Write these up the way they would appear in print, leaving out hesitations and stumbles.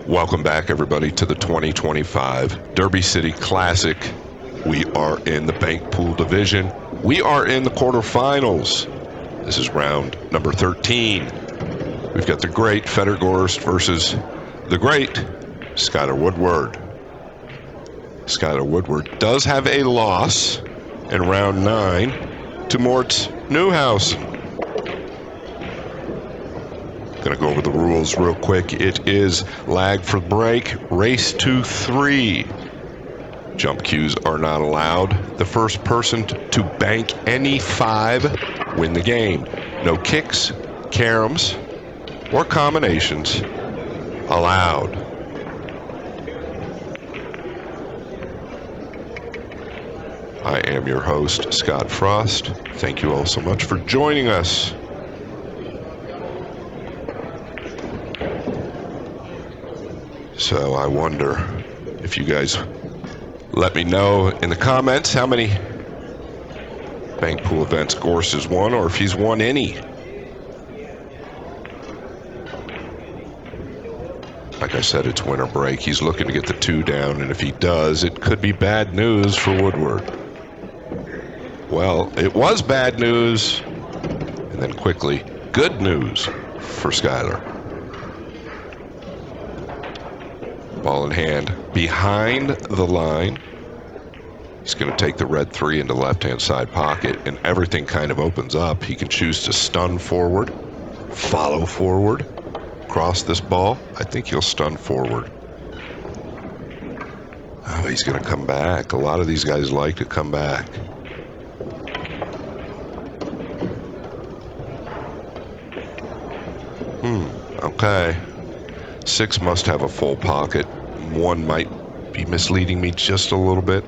Welcome back, everybody, to the 2025 Derby City Classic. We are in the bank pool division. We are in the quarterfinals. This is round number 13. We've got the great Fedor Gorst versus the great Skyler Woodward. Skyler Woodward does have a loss in round 9 to Mort's Newhouse. Going to go over the rules real quick. It is lag for break, race to 3. Jump cues are not allowed. The first person to bank any 5 win the game. No kicks, caroms, or combinations allowed. I am your host, Scott Frost. Thank you all so much for joining us. So I wonder if you guys let me know in the comments how many bank pool events Gorst has won, or if he's won any. Like I said, it's winter break. He's looking to get the 2 down, and if he does, it could be bad news for Woodward. Well, it was bad news, and then quickly, good news for Skyler. Ball in hand, behind the line. He's going to take the red 3 into left-hand side pocket, and everything kind of opens up. He can choose to stun forward, follow forward, cross this ball. I think he'll stun forward. Oh, he's going to come back. A lot of these guys like to come back. Okay. 6 must have a full pocket. 1 might be misleading me just a little bit.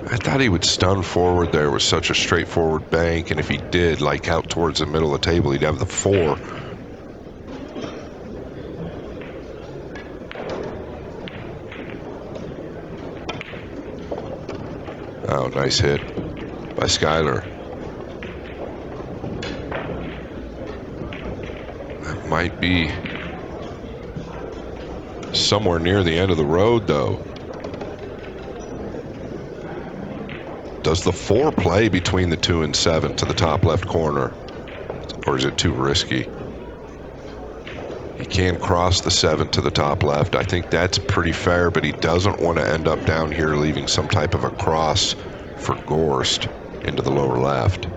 I thought he would stun forward there with such a straightforward bank, and if he did, like out towards the middle of the table, he'd have the 4. Oh, nice hit by Skyler. That might be somewhere near the end of the road, though. Does the 4 play between the 2 and 7 to the top left corner? Or is it too risky? He can cross the 7 to the top left. I think that's pretty fair, but he doesn't want to end up down here leaving some type of a cross for Gorst into the lower left.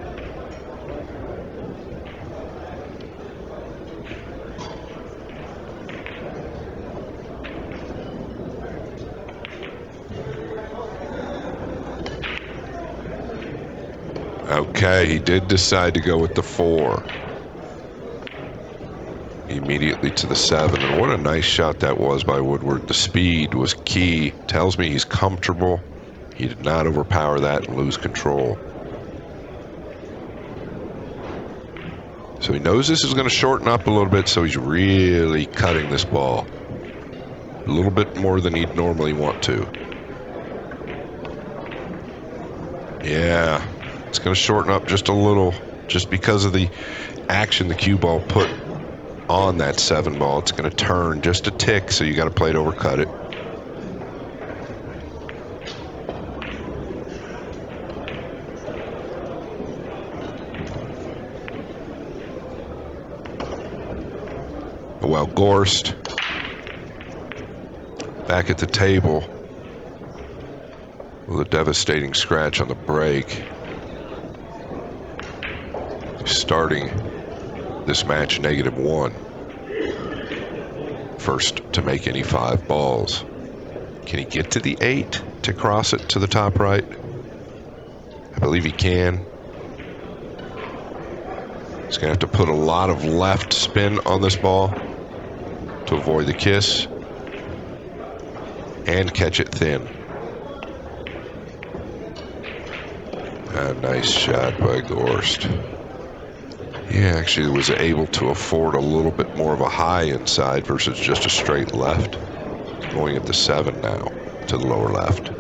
Okay, he did decide to go with the 4. Immediately to the 7, and what a nice shot that was by Woodward. The speed was key. Tells me he's comfortable. He did not overpower that and lose control. So he knows this is going to shorten up a little bit, so he's really cutting this ball. A little bit more than he'd normally want to. Yeah. It's going to shorten up just a little, just because of the action the cue ball put on that 7 ball. It's going to turn just a tick, so you got to play it, overcut it. Well, Gorst back at the table with a devastating scratch on the break. Starting this match -1. First to make any 5 balls. Can he get to the 8 to cross it to the top right? I believe he can. He's going to have to put a lot of left spin on this ball to avoid the kiss and catch it thin. A nice shot by Gorst. He actually was able to afford a little bit more of a high inside versus just a straight left. Going at the 7 now to the lower left.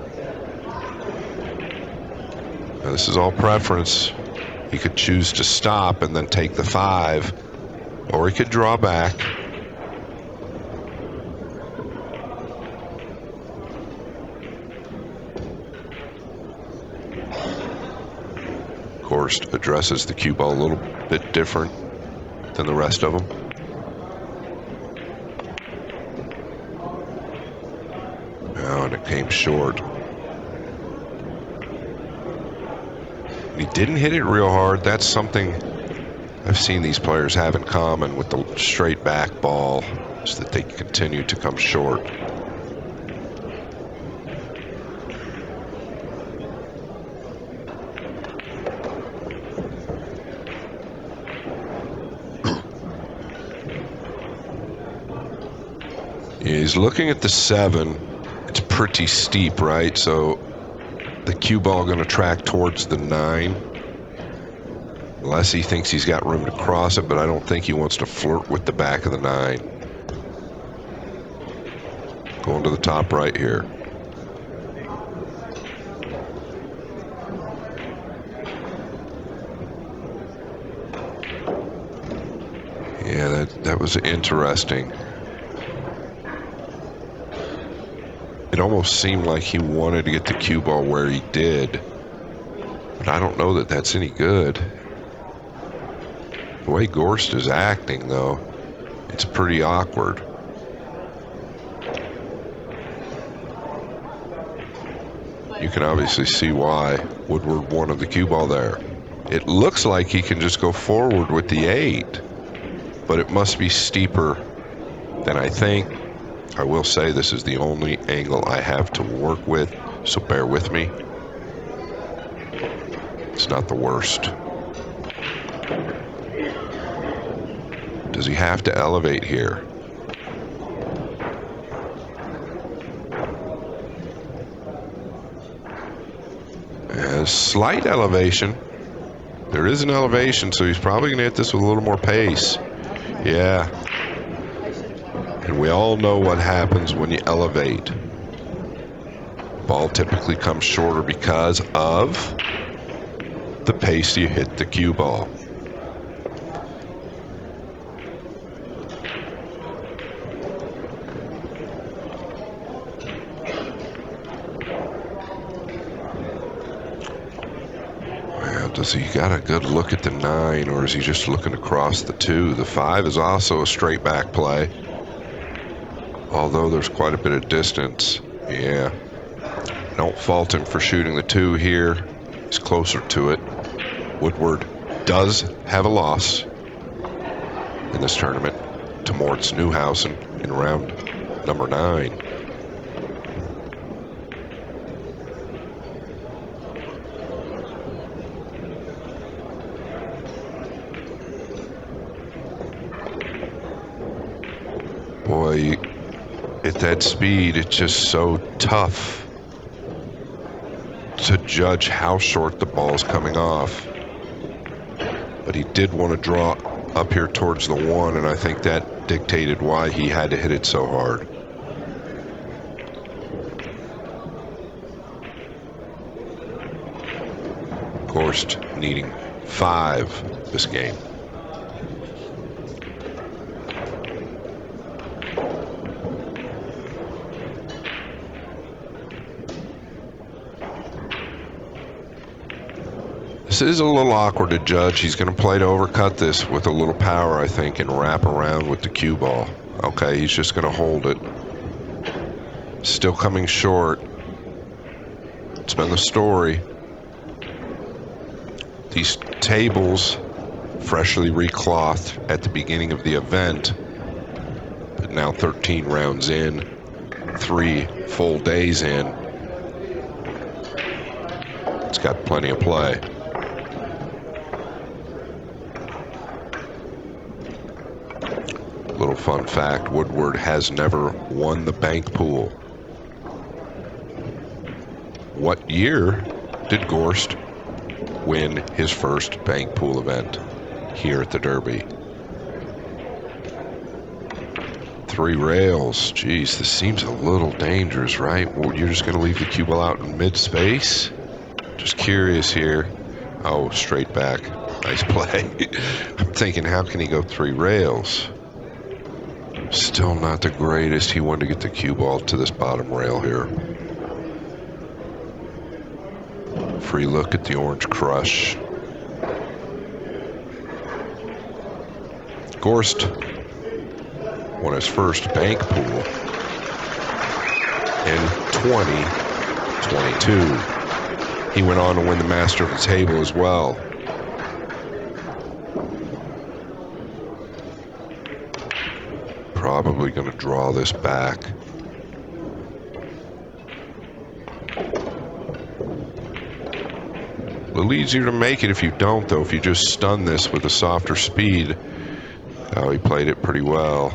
Now this is all preference. He could choose to stop and then take the 5 Or he could draw back. Gorst addresses the cue ball a little bit different than the rest of them. Oh, and it came short. He didn't hit it real hard. That's something I've seen these players have in common with the straight back ball, is that they continue to come short. He's looking at the 7. It's pretty steep, right? So the cue ball going to track towards the 9. Unless he thinks he's got room to cross it, but I don't think he wants to flirt with the back of the 9. Going to the top right here. Yeah, that was interesting. It almost seemed like he wanted to get the cue ball where he did, but I don't know that that's any good. The way Gorst is acting, though, it's pretty awkward. You can obviously see why Woodward wanted the cue ball there. It looks like he can just go forward with the 8, but it must be steeper than I think. I will say this is the only angle I have to work with, so bear with me. It's not the worst. Does he have to elevate here? A slight elevation. There is an elevation, so he's probably going to hit this with a little more pace. Yeah. And we all know what happens when you elevate. Ball typically comes shorter because of the pace you hit the cue ball. Well, does he got a good look at the 9, or is he just looking across the 2? The 5 is also a straight back play, although there's quite a bit of distance. Yeah. Don't fault him for shooting the 2 here. He's closer to it. Woodward does have a loss in this tournament to Moritz Neuhausen in round number 9. Boy, at that speed, it's just so tough to judge how short the ball's coming off. But he did want to draw up here towards the 1, and I think that dictated why he had to hit it so hard. Gorst needing 5 this game. This is a little awkward to judge. He's going to play to overcut this with a little power, I think, and wrap around with the cue ball. Okay, he's just going to hold it. Still coming short. It's been the story. These tables, freshly reclothed at the beginning of the event, but now 13 rounds in, 3 full days in. It's got plenty of play. Little fun fact, Woodward has never won the bank pool. What year did Gorst win his first bank pool event here at the Derby? 3 rails. Geez, this seems a little dangerous, right? Well, you're just going to leave the cue ball out in mid-space? Just curious here. Oh, straight back. Nice play. I'm thinking, how can he go 3 rails? Still not the greatest. He wanted to get the cue ball to this bottom rail here. Free look at the orange crush. Gorst won his first bank pool in 2022. He went on to win the Master of the Table as well. Probably going to draw this back. A little easier to make it if you don't, though. If you just stun this with a softer speed. Oh, he played it pretty well.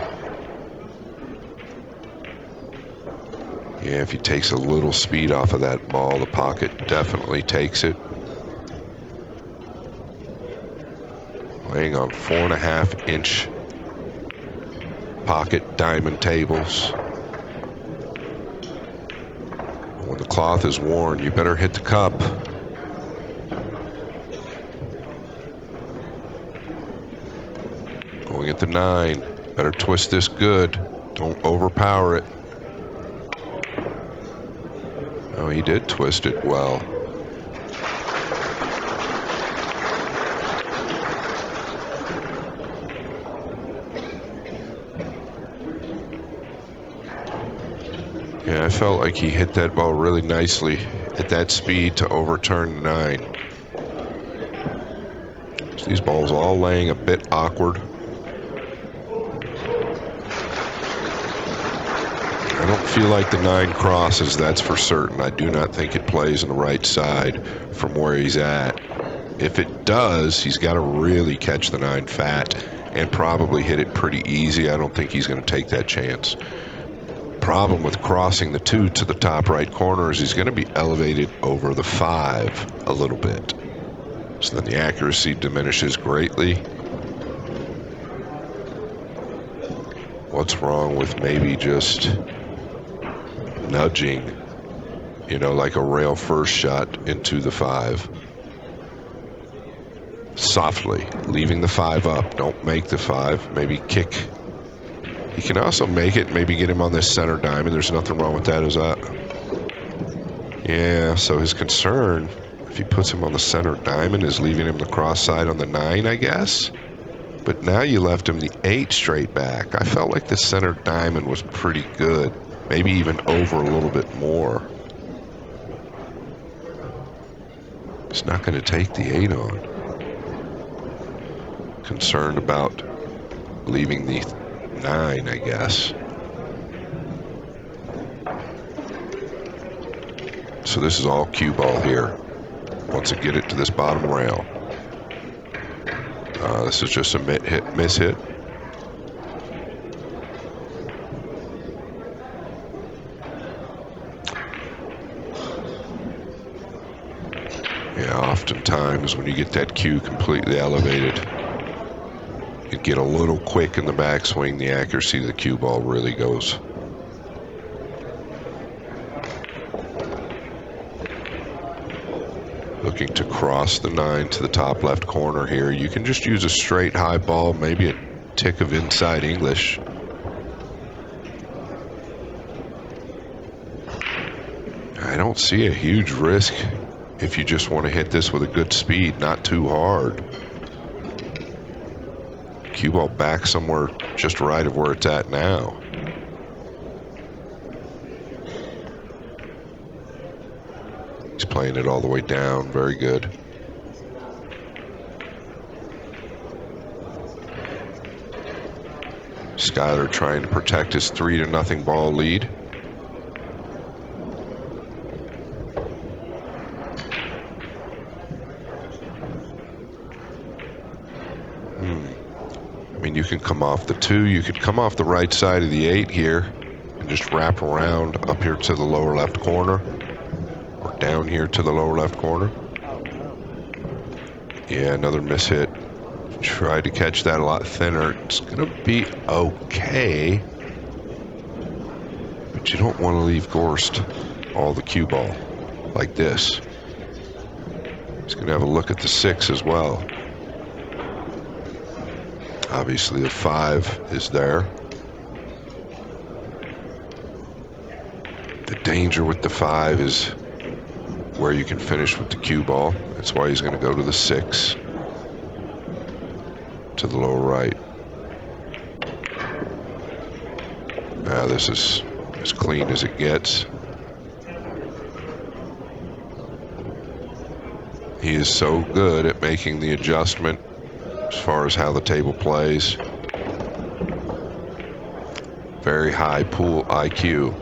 Yeah, if he takes a little speed off of that ball, the pocket definitely takes it. Playing on 4.5-inch pocket diamond tables. When the cloth is worn, you better hit the cup. Going at the 9. Better twist this good. Don't overpower it. Oh, he did twist it well. Yeah, I felt like he hit that ball really nicely at that speed to overturn the 9. So these balls all laying a bit awkward. I don't feel like the 9 crosses, that's for certain. I do not think it plays on the right side from where he's at. If it does, he's got to really catch the 9 fat and probably hit it pretty easy. I don't think he's going to take that chance. Problem with crossing the 2 to the top right corner is he's going to be elevated over the 5 a little bit. So then the accuracy diminishes greatly. What's wrong with maybe just nudging, you know, like a rail first shot into the 5? Softly, leaving the 5 up. Don't make the 5. Maybe kick. He can also make it, maybe get him on this center diamond. There's nothing wrong with that, is that? Yeah, so his concern, if he puts him on the center diamond, is leaving him the cross side on the 9, I guess. But now you left him the 8 straight back. I felt like the center diamond was pretty good. Maybe even over a little bit more. He's not going to take the 8 on. Concerned about leaving the 9, I guess. So this is all cue ball here. Once I get it to this bottom rail. This is just a miss hit. Yeah, oftentimes when you get that cue completely elevated, you get a little quick in the backswing, the accuracy of the cue ball really goes. Looking to cross the 9 to the top left corner here. You can just use a straight high ball, maybe a tick of inside English. I don't see a huge risk if you just want to hit this with a good speed, not too hard. Cue ball back somewhere just right of where it's at now. He's playing it all the way down. Very good. Skyler trying to protect his 3-0 ball lead. I mean, you can come off the 2. You could come off the right side of the 8 here and just wrap around up here to the lower left corner. Or down here to the lower left corner. Yeah, another miss hit. Tried to catch that a lot thinner. It's going to be okay. But you don't want to leave Gorst all the cue ball like this. He's going to have a look at the 6 as well. Obviously the 5 is there. The danger with the 5 is where you can finish with the cue ball. That's why he's going to go to the 6. To the lower right. Now this is as clean as it gets. He is so good at making the adjustment as far as how the table plays. Very high pool IQ.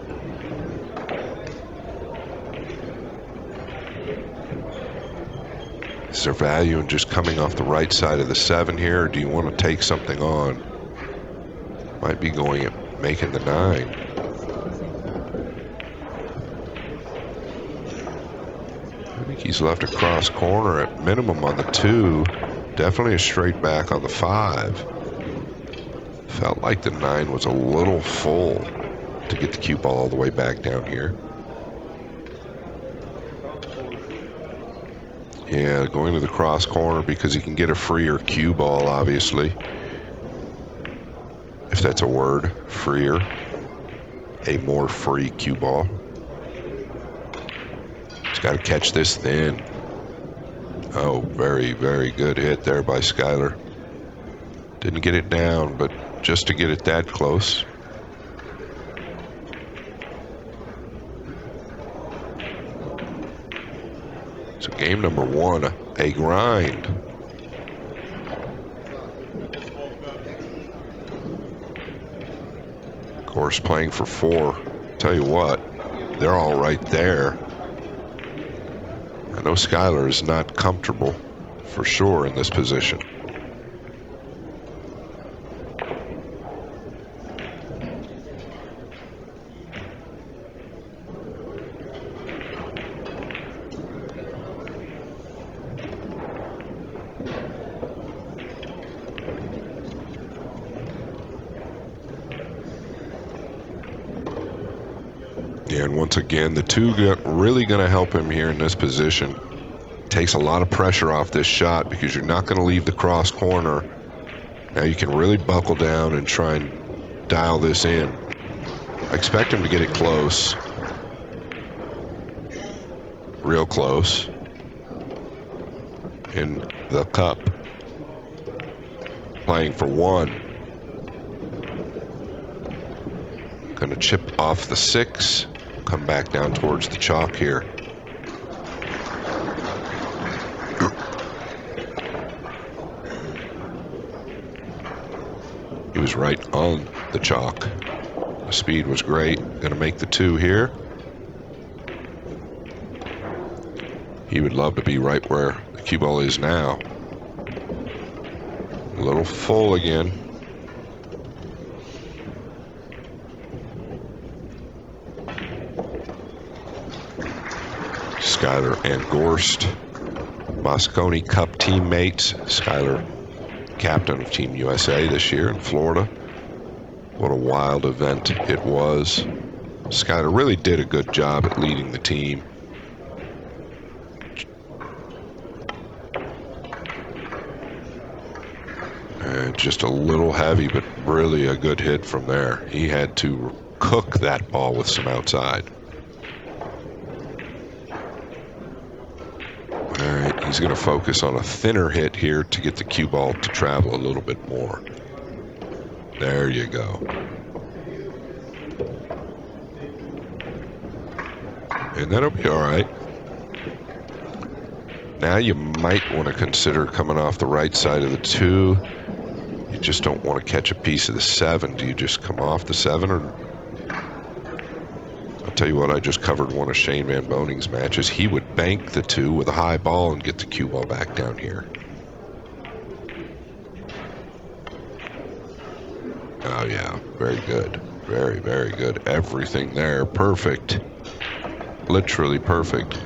Is there value in just coming off the right side of the 7 here, or do you want to take something on? Might be going at making the 9. I think he's left a cross corner at minimum on the 2. Definitely a straight back on the 5. Felt like the 9 was a little full to get the cue ball all the way back down here. Yeah, going to the cross corner because he can get a freer cue ball, obviously. If that's a word, freer. A more free cue ball. He's got to catch this thin. Oh, very, very good hit there by Skyler. Didn't get it down, but just to get it that close. So game number 1, a grind. Gorst playing for 4. Tell you what, they're all right there. I know Skyler is not comfortable for sure in this position. And once again, the 2 really going to help him here in this position. Takes a lot of pressure off this shot because you're not going to leave the cross corner. Now you can really buckle down and try and dial this in. I expect him to get it close. Real close. In the cup. Playing for 1. Going to chip off the 6. Come back down towards the chalk here. He was right on the chalk. The speed was great. Going to make the 2 here. He would love to be right where the cue ball is now. A little full again. Skyler and Gorst, Moscone Cup teammates. Skyler, captain of Team USA this year in Florida. What a wild event it was. Skyler really did a good job at leading the team. Just a little heavy, but really a good hit from there. He had to cook that ball with some outside. All right, he's going to focus on a thinner hit here to get the cue ball to travel a little bit more. There you go. And that'll be all right. Now you might want to consider coming off the right side of the 2. You just don't want to catch a piece of the 7. Do you just come off the 7? Or I'll tell you what, I just covered one of Shane Van Boning's matches. He would bank the 2 with a high ball and get the cue ball back down here. Oh yeah, very good. Very, very good. Everything there, perfect. Literally perfect.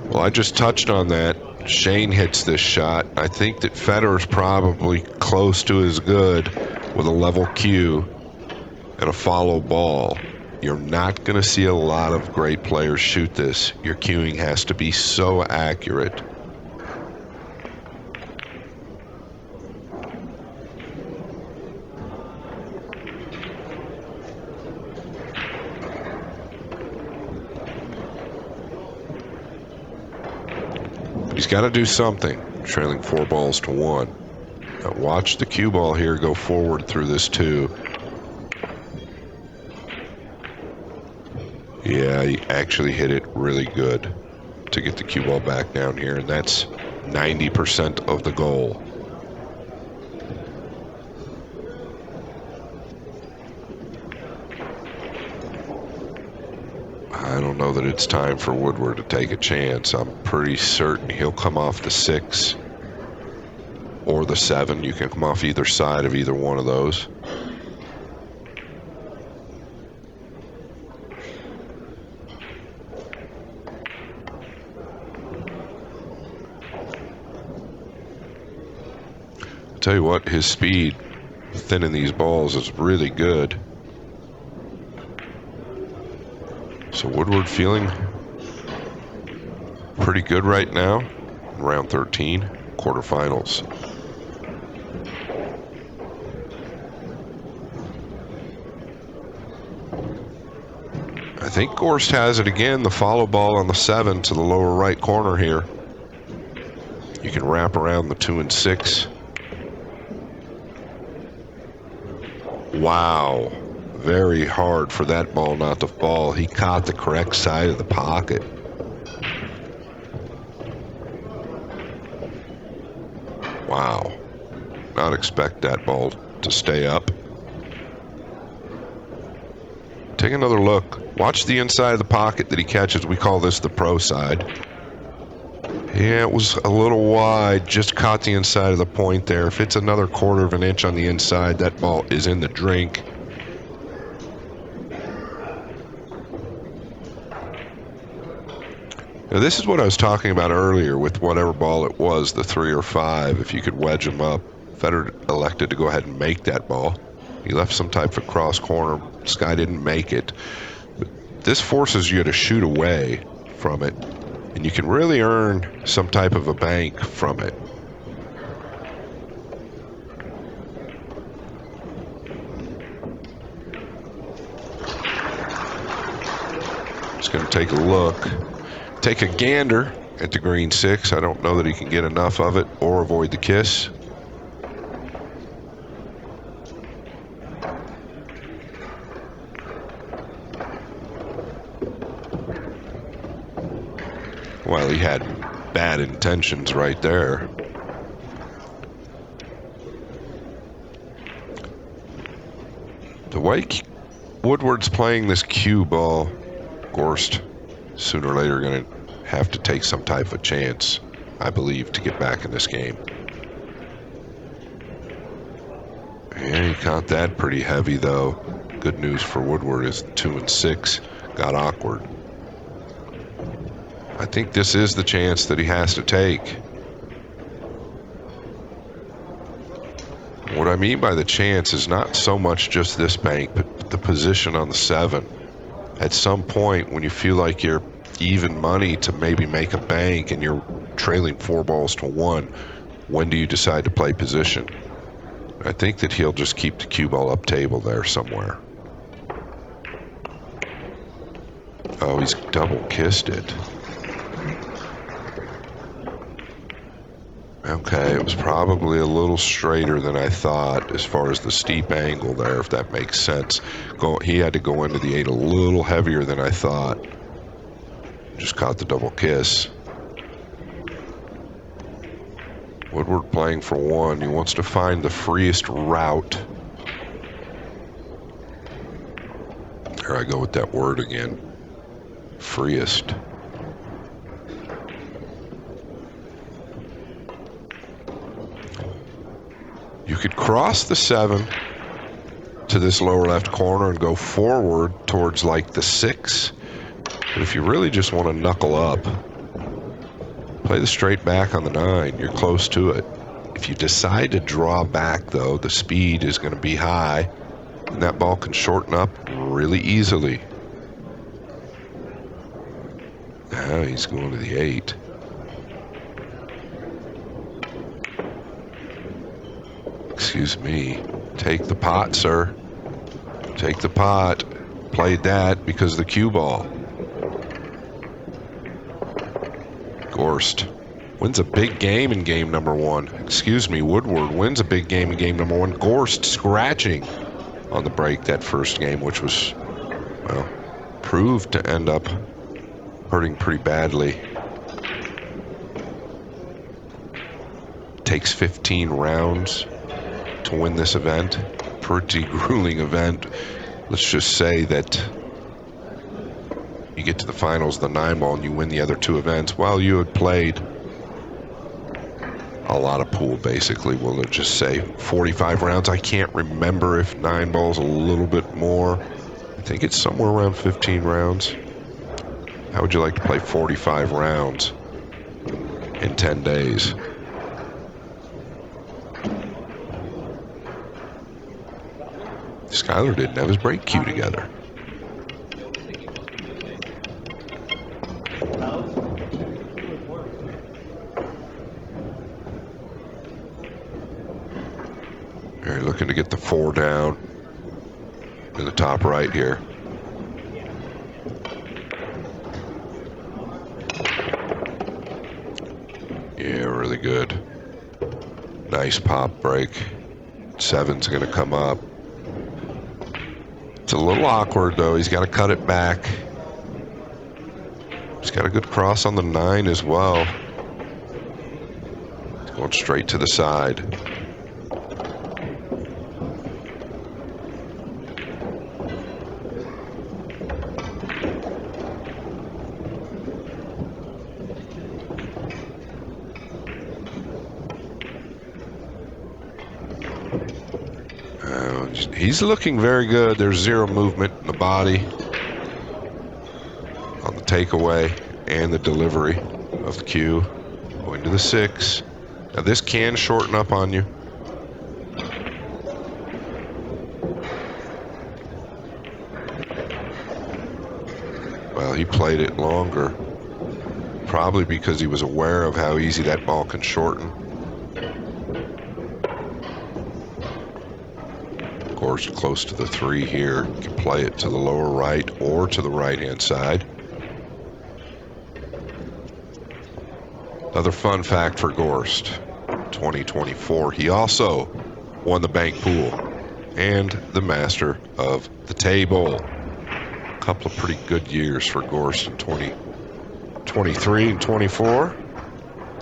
Well, I just touched on that. Shane hits this shot. I think that Fedor's probably close to as good with a level cue and a follow ball. You're not going to see a lot of great players shoot this. Your cueing has to be so accurate. He's got to do something, trailing 4-1. Now watch the cue ball here go forward through this 2. Yeah, he actually hit it really good to get the cue ball back down here, and that's 90% of the goal. I don't know that it's time for Woodward to take a chance. I'm pretty certain he'll come off the 6 or the 7. You can come off either side of either one of those. I'll tell you what, his speed thinning these balls is really good. So Woodward feeling pretty good right now. Round 13, quarterfinals. I think Gorst has it again, the follow ball on the 7 to the lower right corner here. You can wrap around the 2 and 6. Wow. Very hard for that ball not to fall. He caught the correct side of the pocket. Wow. Not expect that ball to stay up. Take another look. Watch the inside of the pocket that he catches. We call this the pro side. Yeah, it was a little wide. Just caught the inside of the point there. If it's another 1/4 of an inch on the inside, that ball is in the drink. Now, this is what I was talking about earlier with whatever ball it was, the 3 or 5, if you could wedge them up. Fedor elected to go ahead and make that ball. He left some type of cross corner. Sky didn't make it. But this forces you to shoot away from it, and you can really earn some type of a bank from it. Just going to take a look. Take a gander at the green 6. I don't know that he can get enough of it or avoid the kiss. Well, he had bad intentions right there. The way Woodward's playing this cue ball, Gorst sooner or later going to have to take some type of chance, I believe, to get back in this game. Yeah, he caught that pretty heavy, though. Good news for Woodward is 2 and 6 got awkward. I think this is the chance that he has to take. What I mean by the chance is not so much just this bank, but the position on the 7. At some point, when you feel like you're even money to maybe make a bank and you're trailing 4-1, when do you decide to play position? I think that he'll just keep the cue ball up table there somewhere. Oh, he's double kissed it. Okay, it was probably a little straighter than I thought as far as the steep angle there, if that makes sense. He had to go into the 8 a little heavier than I thought. Just caught the double kiss. Woodward playing for 1. He wants to find the freest route. Here I go with that word again. Freest. You could cross the 7 to this lower left corner and go forward towards like the 6. But if you really just want to knuckle up, play the straight back on the 9. You're close to it. If you decide to draw back, though, the speed is going to be high. And that ball can shorten up really easily. Now he's going to the 8. Excuse me. Take the pot, sir. Take the pot. Played that because of the cue ball. Gorst wins a big game in game number 1. Excuse me, Woodward wins a big game in game number 1. Gorst scratching on the break that first game, which was, well, proved to end up hurting pretty badly. Takes 15 rounds to win this event. Pretty grueling event. Let's just say that you get to the finals, the 9-ball, and you win the other 2 events. Well, you had played a lot of pool, basically. We'll just say 45 rounds. I can't remember if 9-ball's a little bit more. I think it's somewhere around 15 rounds. How would you like to play 45 rounds in 10 days? Skyler didn't have his break cue together. They're looking to get the 4 down in the top right here. Yeah, really good. Nice pop break. 7's going to come up. It's a little awkward, though. He's got to cut it back. He's got a good cross on the 9 as well. He's going straight to the side. He's looking very good. There's 0 movement in the body on the takeaway and the delivery of the cue. Going to the 6. Now this can shorten up on you. Well, he played it longer, probably because he was aware of how easy that ball can shorten. Gorst close to the 3 here. You can play it to the lower right or to the right-hand side. Another fun fact for Gorst, 2024, he also won the bank pool and the master of the table. A couple of pretty good years for Gorst in 2023 and 24.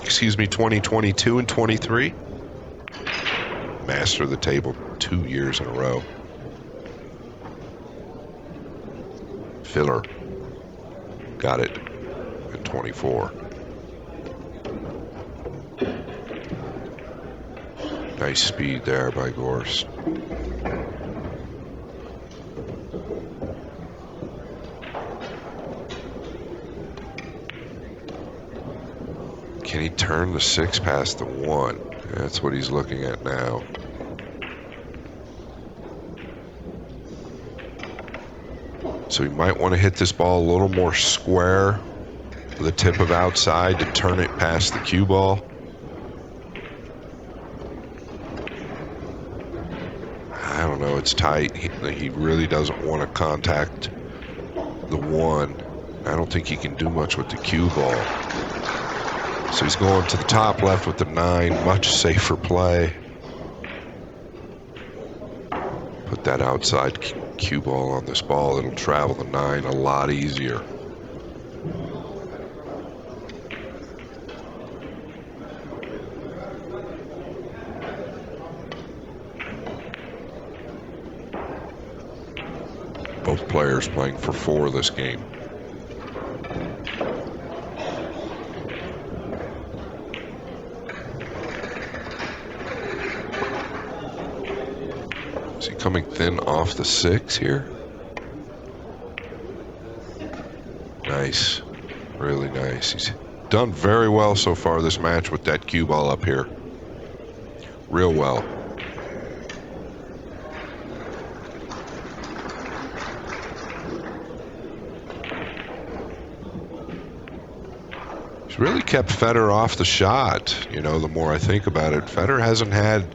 Excuse me, 2022 and 23. Master of the table 2 years in a row. Fedor got it in 24. Nice speed there by Gorst. Can he turn the 6 past the 1? That's what he's looking at now. So he might want to hit this ball a little more square with a tip of outside to turn it past the cue ball. I don't know, it's tight. He really doesn't want to contact the 1. I don't think he can do much with the cue ball. So he's going to the top left with the 9, much safer play. Put that outside cue ball on this ball, it'll travel the 9 a lot easier. Both players playing for 4 this game. Is he coming thin off the 6 here? Nice. Really nice. He's done very well so far this match with that cue ball up here. Real well. It's really kept Fedor off the shot. You know, the more I think about it, Fedor hasn't had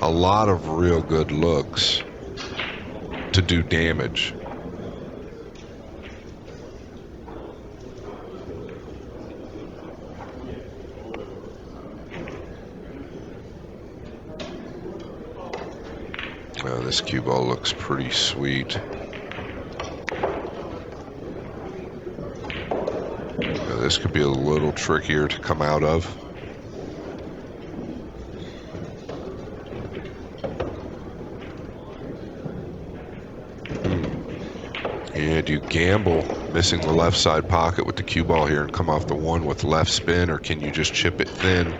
a lot of real good looks to do damage. This cue ball looks pretty sweet. This could be a little trickier to come out of. And you gamble missing the left side pocket with the cue ball here and come off the 1 with left spin, or can you just chip it thin?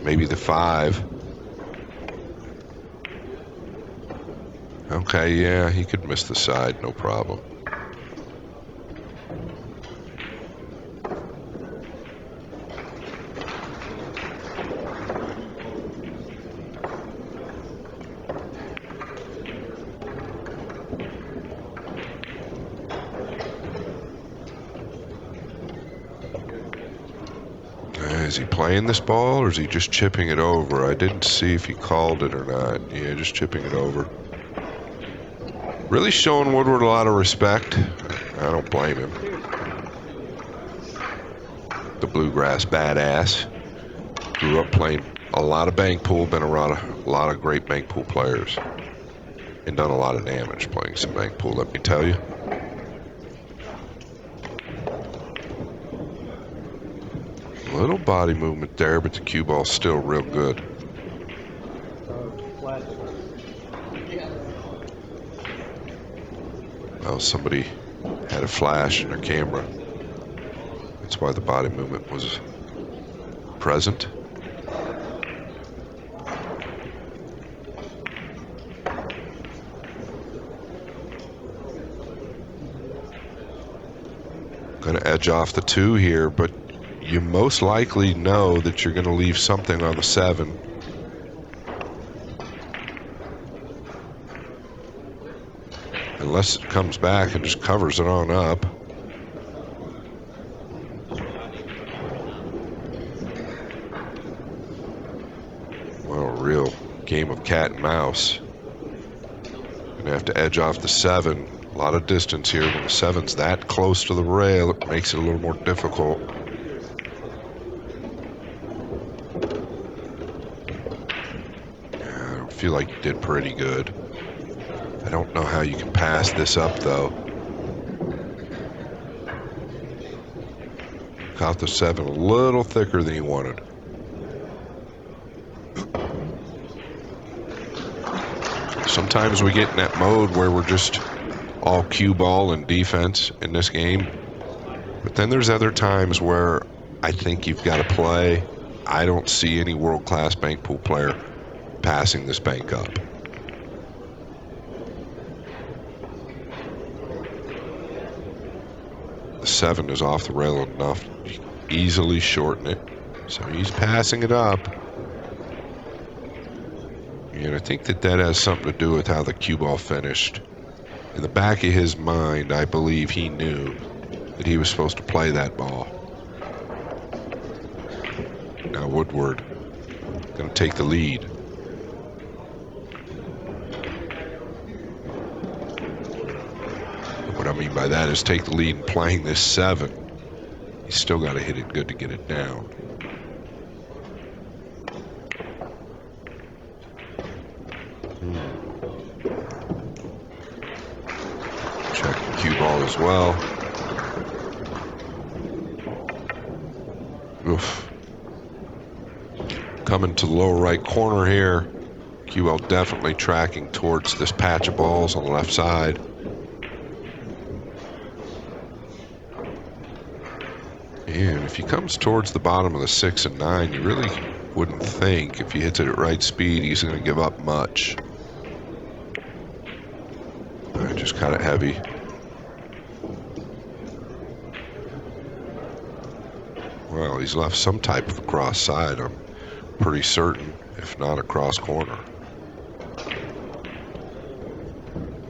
Maybe the 5. Okay, yeah, he could miss the side, no problem. Is he playing this ball, or is he just chipping it over? I didn't see if he called it or not. Yeah, just chipping it over. Really showing Woodward a lot of respect. I don't blame him. The bluegrass badass. Grew up playing a lot of bank pool, been around a lot of great bank pool players, and done a lot of damage playing some bank pool, let me tell you. Little body movement there, but the cue ball's still real good. Well, somebody had a flash in their camera. That's why the body movement was present. Gonna edge off the 2 here, but you most likely know that you're going to leave something on the 7. Unless it comes back and just covers it on up. Well, a real game of cat and mouse. Gonna have to edge off the 7. A lot of distance here. When the 7's that close to the rail, it makes it a little more difficult. I feel like you did pretty good. I don't know how you can pass this up, though. Caught the 7 a little thicker than he wanted. Sometimes we get in that mode where we're just all cue ball and defense in this game. But then there's other times where I think you've got to play. I don't see any world-class bank pool player passing this bank up. The 7 is off the rail enough to easily shorten it. So he's passing it up. And I think that has something to do with how the cue ball finished. In the back of his mind, I believe he knew that he was supposed to play that ball. Now Woodward going to take the lead. What I mean by that is take the lead in playing this 7. He's still got to hit it good to get it down. Check the cue ball as well. Oof. Coming to the lower right corner here. Cue ball definitely tracking towards this patch of balls on the left side. And if he comes towards the bottom of the 6 and 9, you really wouldn't think if he hits it at right speed he's going to give up much. Just kind of heavy. Well, he's left some type of a cross side, I'm pretty certain, if not a cross corner.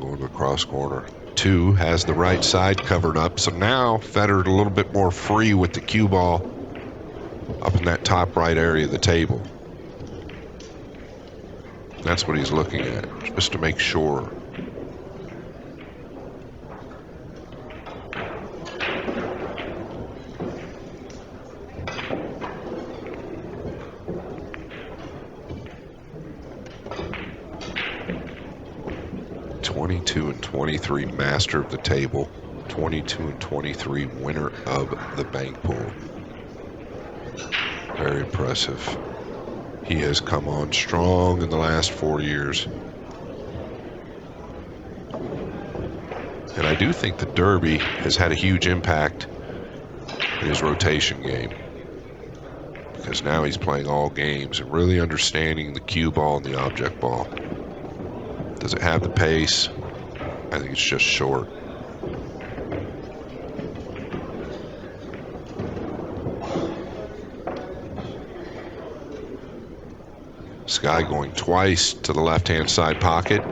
Going to the cross corner. 2 has the right side covered up, so now Fedor a little bit more free with the cue ball. on that top right area of the table. That's what he's looking at, just to make sure. And 23 master of the table, 22 and 23 winner of the bank pool. Very impressive. He has come on strong in the last 4 years. And I do think the Derby has had a huge impact in his rotation game, because now he's playing all games and really understanding the cue ball and the object ball. Does it have the pace? I think it's just short. Sky going twice to the left-hand side pocket.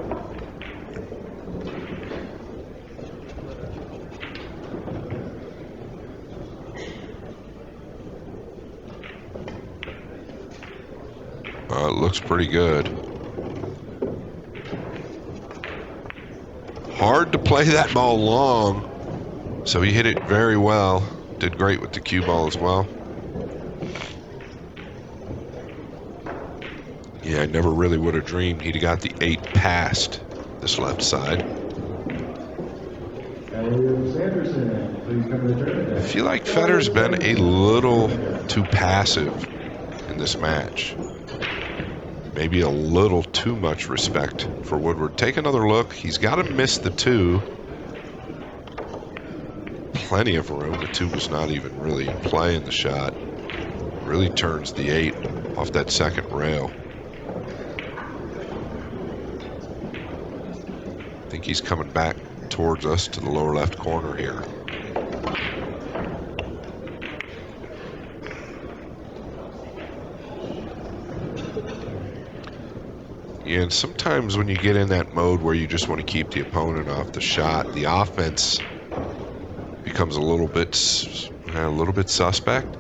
It looks pretty good. Hard to play that ball long, so he hit it very well. Did great with the cue ball as well. Yeah, I never really would have dreamed he'd have got the 8 past this left side. I feel like Fedor's been a little too passive in this match. Maybe a little too much respect for Woodward. Take another look. He's got to miss the 2. Plenty of room. The 2 was not even really playing the shot. Really turns the 8 off that second rail. I think he's coming back towards us to the lower left corner here. Yeah, and sometimes when you get in that mode where you just want to keep the opponent off the shot, the offense becomes a little bit suspect.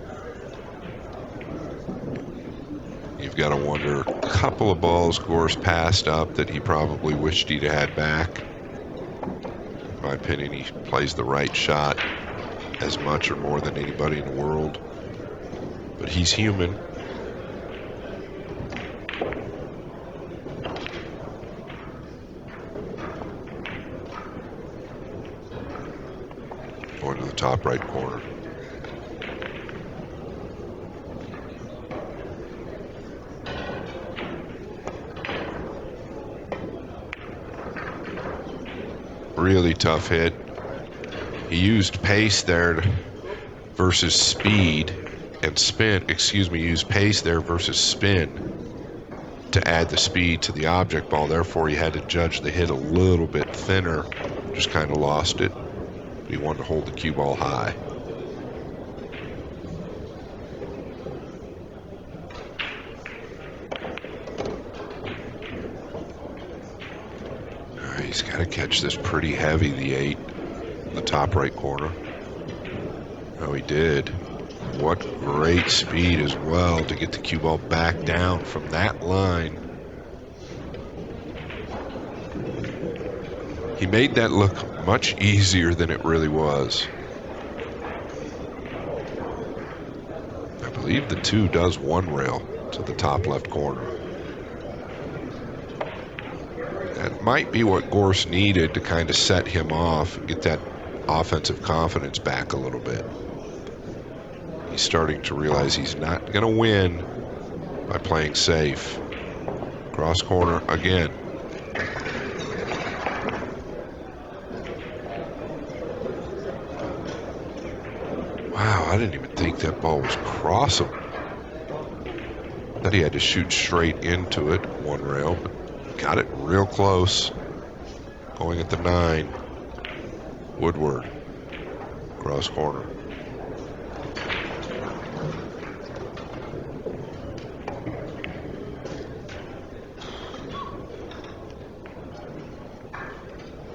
You've got to wonder, a couple of balls Gorst passed up that he probably wished he'd had back. In my opinion, he plays the right shot as much or more than anybody in the world. But he's human. Going to the top right corner. Really tough hit. He used pace there versus speed and spin, used pace there versus spin to add the speed to the object ball. Therefore, he had to judge the hit a little bit thinner. Just kind of lost it. But he wanted to hold the cue ball high. He's got to catch this pretty heavy, the 8, in the top right corner. Oh, he did. What great speed as well to get the cue ball back down from that line. He made that look much easier than it really was. I believe the 2 does 1 rail to the top left corner. That might be what Gorst needed to kind of set him off, get that offensive confidence back a little bit. He's starting to realize he's not going to win by playing safe. Cross corner again. Wow, I didn't even think that ball was crossable. Thought he had to shoot straight into it, 1 rail, but got it real close. Going at the 9. Woodward. Cross corner.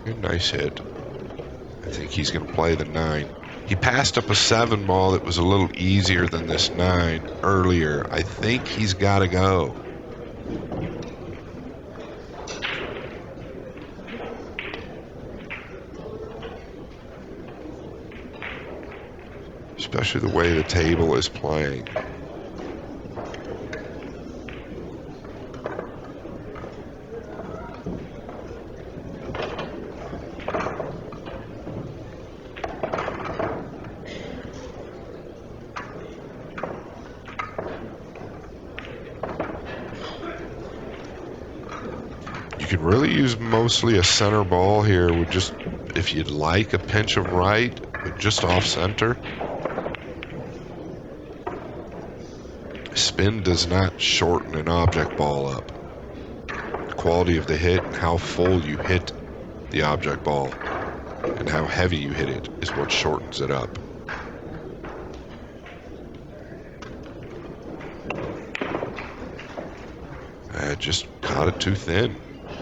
Good, nice hit. I think he's going to play the 9. He passed up a 7 ball that was a little easier than this 9 earlier. I think he's got to go. Especially the way the table is playing. You can really use mostly a center ball here with just, if you'd like, a pinch of right, but just off center. Spin does not shorten an object ball up. The quality of the hit and how full you hit the object ball and how heavy you hit it is what shortens it up. I just caught it too thin.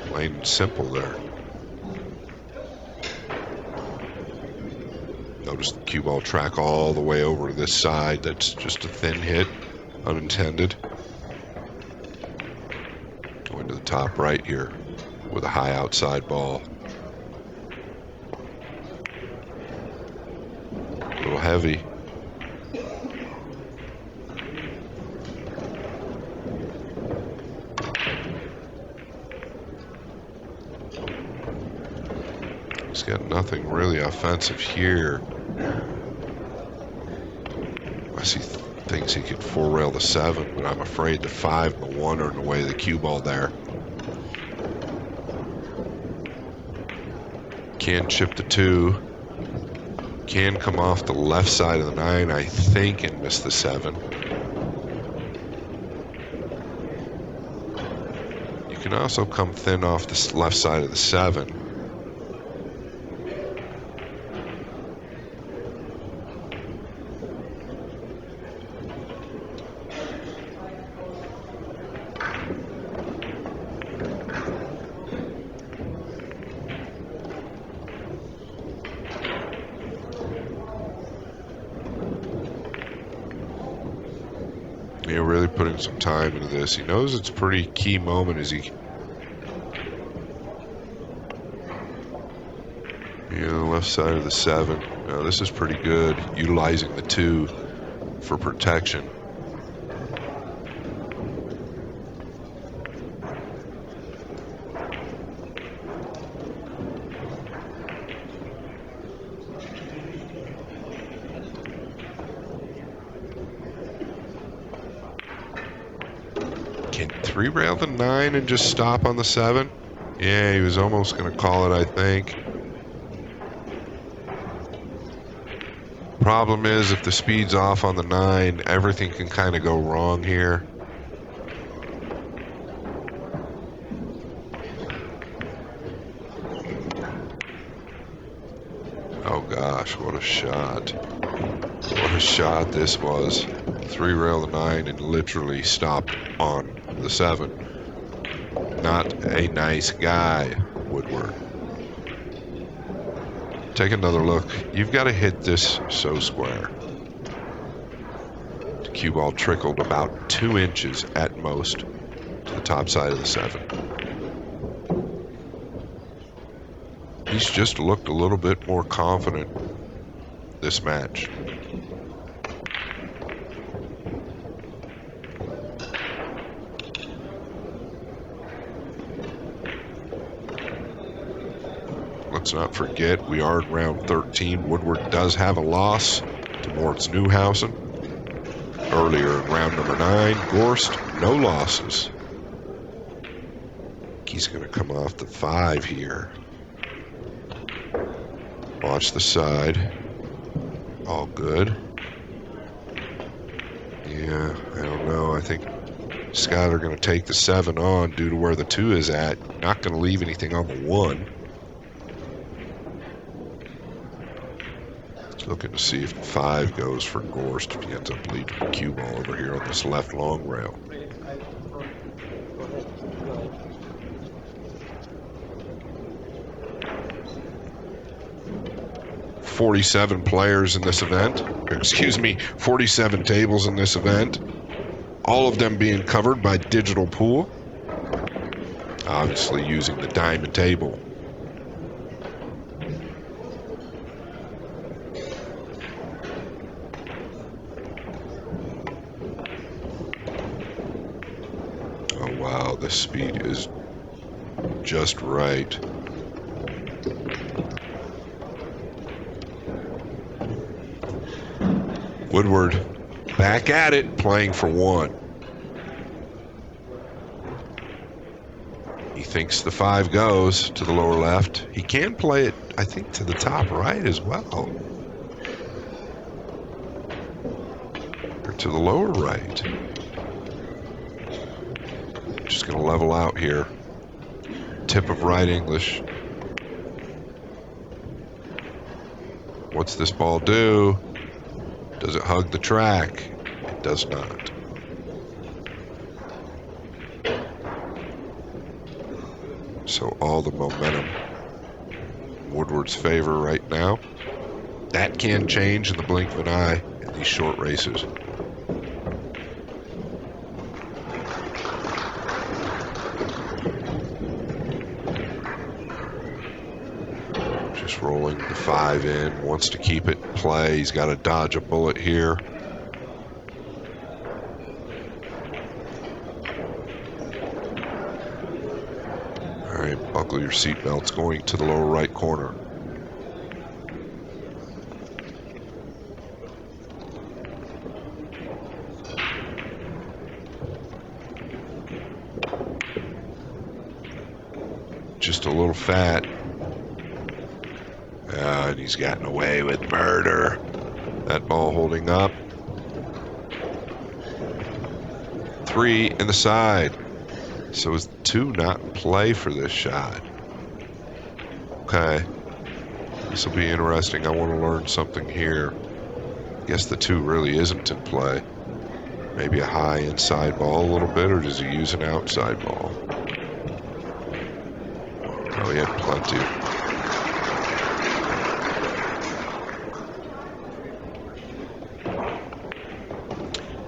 Plain and simple there. Notice the cue ball track all the way over to this side. That's just a thin hit, unintended. Going to the top right here with a high outside ball. A little heavy. He's got nothing really offensive here. Unless he thinks he could four-rail the 7, but I'm afraid the 5 and the 1 are in the way of the cue ball there. Can chip the 2. Can come off the left side of the 9, I think, and miss the 7. You can also come thin off the left side of the 7. You know, really putting some time into this. He knows it's a pretty key moment as he, left side of the 7. Now this is pretty good, utilizing the 2 for protection. Can 3-rail the 9 and just stop on the 7? Yeah, he was almost going to call it, I think. Problem is, if the speed's off on the 9, everything can kind of go wrong here. Oh gosh, what a shot. What a shot this was. 3-rail the 9 and literally stopped on the 7. Not a nice guy, Woodward. Take another look. You've got to hit this so square. The cue ball trickled about 2 inches at most to the top side of the 7. He's just looked a little bit more confident this match. Let's not forget, we are in round 13. Woodward does have a loss to Moritz Newhausen. Earlier in round number 9, Gorst, no losses. He's going to come off the 5 here. Watch the side. All good. Yeah, I don't know. I think Skyler going to take the 7 on due to where the 2 is at. Not going to leave anything on the 1. Looking to see if the 5 goes for Gorst if he ends up leading the cue ball over here on this left long rail. 47 players in this event. Excuse me, 47 tables in this event. All of them being covered by digital pool. Obviously using the diamond table. Oh wow, the speed is just right. Woodward back at it, playing for one. He thinks the 5 goes to the lower left. He can play it, I think, to the top right as well. Or to the lower right. Just going to level out here. Tip of right English. What's this ball do? Does it hug the track? It does not. So all the momentum in Woodward's favor right now. That can change in the blink of an eye in these short races. Just rolling the 5 in, wants to keep it in play. He's got to dodge a bullet here. All right, buckle your seatbelts, going to the lower right corner. Just a little fat. And he's gotten away with murder. That ball holding up. 3 in the side. So is 2 not in play for this shot? Okay. This will be interesting. I want to learn something here. I guess the 2 really isn't in play. Maybe a high inside ball a little bit, or does he use an outside ball? Oh, he had plenty.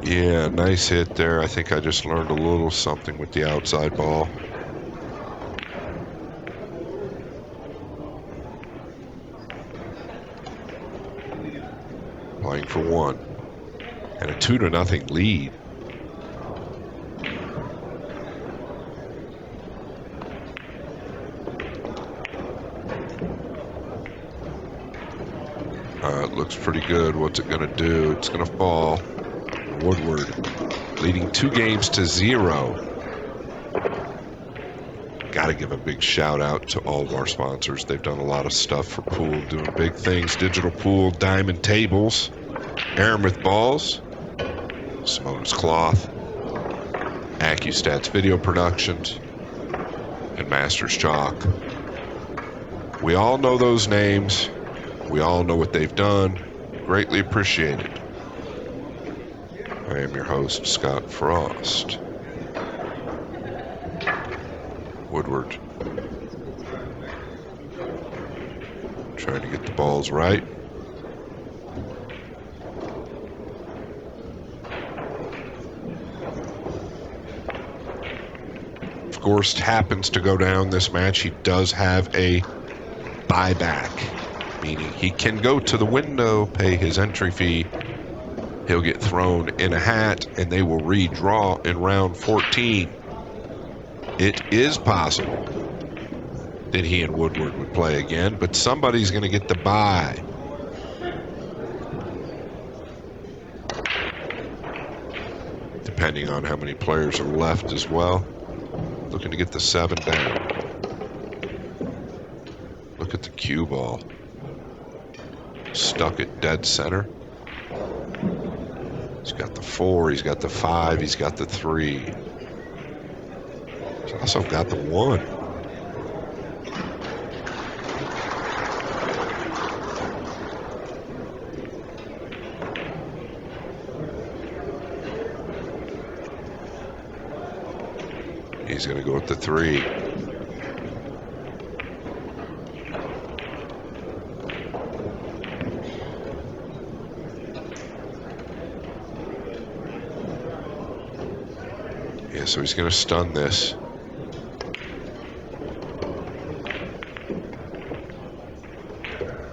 Yeah, nice hit there. I think I just learned a little something with the outside ball. Playing for 1. And a 2-0 lead. It looks pretty good. What's it going to do? It's going to fall. Woodward leading 2 games to 0. Got to give a big shout out to all of our sponsors. They've done a lot of stuff for pool, doing big things. Digital pool, diamond tables, Aramith balls, Simona's cloth, AccuStats video productions, and Masters Chalk. We all know those names. We all know what they've done. Greatly appreciated. I am your host, Scott Frost. Woodward. Trying to get the balls right. If Gorst happens to go down this match, he does have a buyback, meaning he can go to the window, pay his entry fee. He'll get thrown in a hat, and they will redraw in round 14. It is possible that he and Woodward would play again, but somebody's going to get the bye. Depending on how many players are left as well. Looking to get the 7 down. Look at the cue ball. Stuck at dead center. He's got the 4, he's got the 5, he's got the 3. He's also got the 1. He's going to go with the 3. Yeah, so he's going to stun this.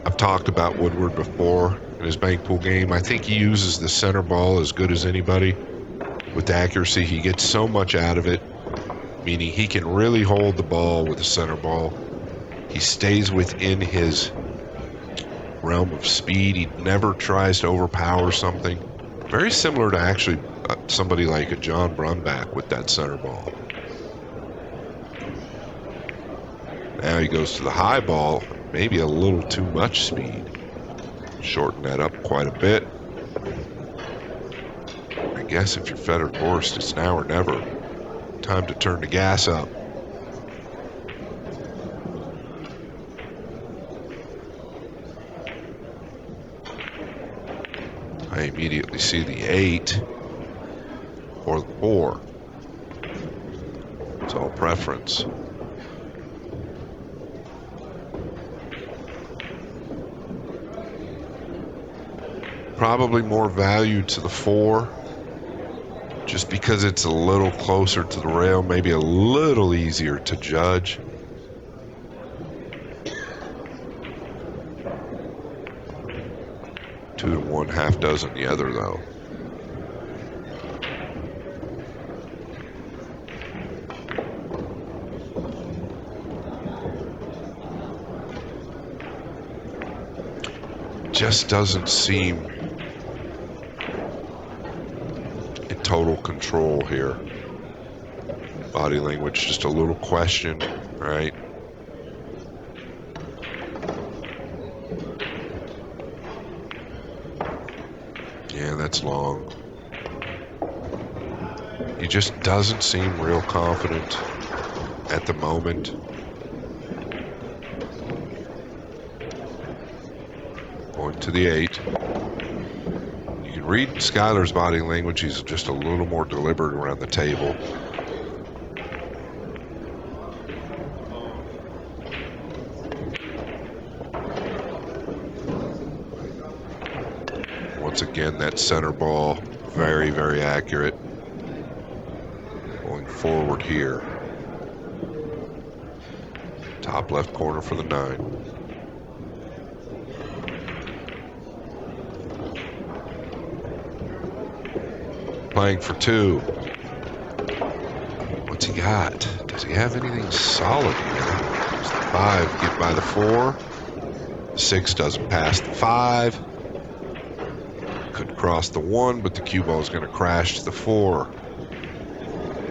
I've talked about Woodward before in his bank pool game. I think he uses the center ball as good as anybody. With accuracy, he gets so much out of it, meaning he can really hold the ball with the center ball. He stays within his realm of speed. He never tries to overpower something. Very similar to actually somebody like a John Brumback with that center ball. Now he goes to the high ball, maybe a little too much speed. Shorten that up quite a bit. I guess if you're Fedor Gorst, it's now or never. Time to turn the gas up. I immediately see the 8 or the 4. It's all preference. Probably more value to the 4, just because it's a little closer to the rail, maybe a little easier to judge. Two to one, half dozen the other, though. Just doesn't seem in total control here. Body language, just a little question, right? Yeah, that's long. He just doesn't seem real confident at the moment. Going to the 8. You can read Skyler's body language. He's just a little more deliberate around the table. Once again, that center ball, very, very accurate. Going forward here. Top left corner for the 9. Playing for 2. What's he got? Does he have anything solid here? Does the 5 get by the 4? The 6 doesn't pass the 5. Could cross the 1, but the cue ball is going to crash to the 4.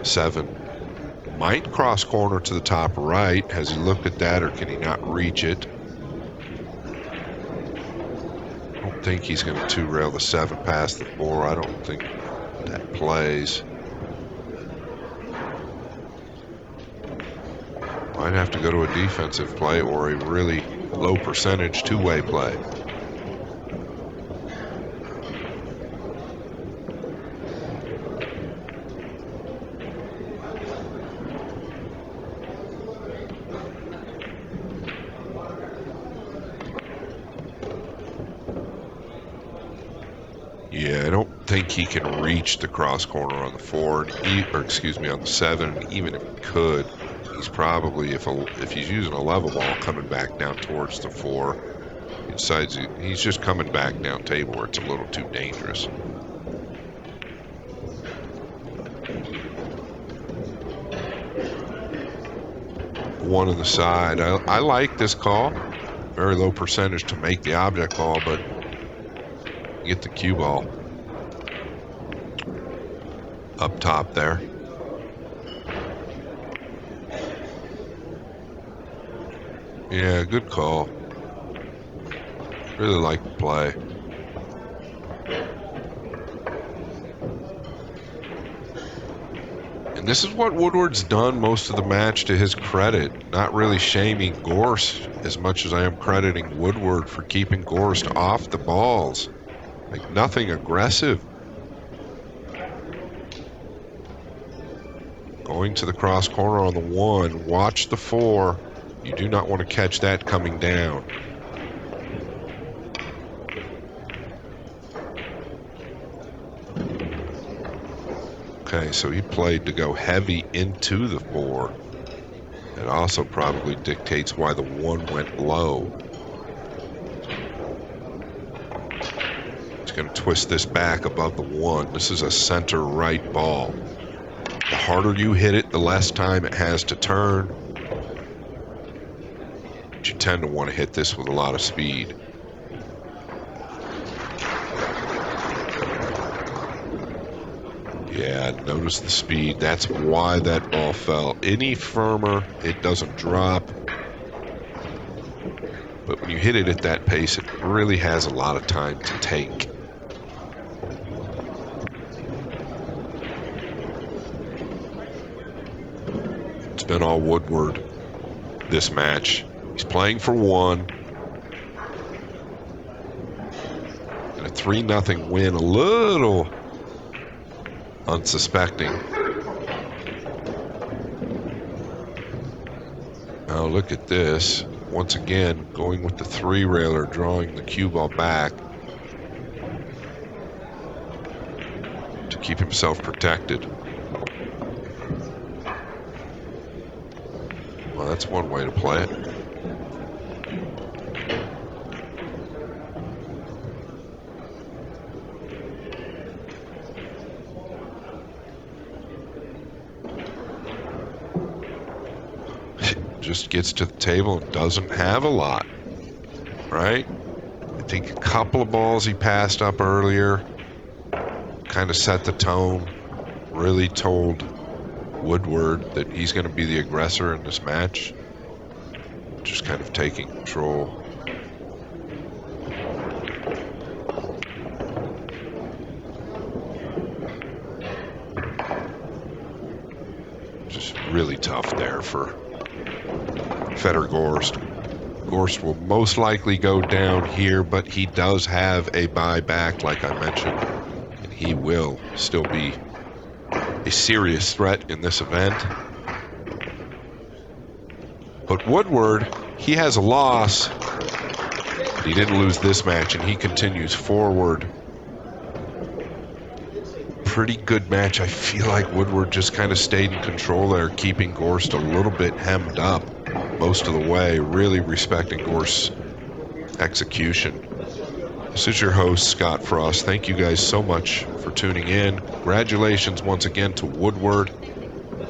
7 might cross corner to the top right. Has he looked at that, or can he not reach it? I don't think he's going to 2-rail the 7 past the 4. I don't think that plays. Might have to go to a defensive play or a really low percentage 2-way play. Yeah, I don't think he can reach the cross corner on the 4, on the 7. Even if he could, he's probably, if he's using a level ball, coming back down towards the 4. He's just coming back down table where it's a little too dangerous. One on the side. I like this call. Very low percentage to make the object ball, but get the cue ball up top there. Yeah, good call. Really like the play. And this is what Woodward's done most of the match, to his credit. Not really shaming Gorst as much as I am crediting Woodward for keeping Gorst off the balls. Like, nothing aggressive. Going to the cross corner on the 1. Watch the 4. You do not want to catch that coming down. Okay, so he played to go heavy into the 4. It also probably dictates why the 1 went low. He's going to twist this back above the 1. This is a center right ball. The harder you hit it, the less time it has to turn. But you tend to want to hit this with a lot of speed. Yeah, notice the speed. That's why that ball fell. Any firmer, it doesn't drop. But when you hit it at that pace, it really has a lot of time to take. It's been all Woodward this match. He's playing for 1. And a 3-0 win, a little unsuspecting. Now look at this. Once again, going with the 3-railer, drawing the cue ball back to keep himself protected. Well, that's one way to play it. Just gets to the table and doesn't have a lot, right? I think a couple of balls he passed up earlier kind of set the tone, really told Woodward that he's going to be the aggressor in this match, just kind of taking control. Just really tough there for Fedor Gorst. Gorst will most likely go down here, but he does have a buyback, like I mentioned, and he will still be a serious threat in this event. But Woodward, he has a loss. He didn't lose this match, and he continues forward. Pretty good match. I feel like Woodward just kind of stayed in control there, keeping Gorst a little bit hemmed up most of the way, really respecting Gorst's execution. This is your host, Scott Frost. Thank you guys so much for tuning in. Congratulations once again to Woodward.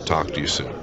Talk to you soon.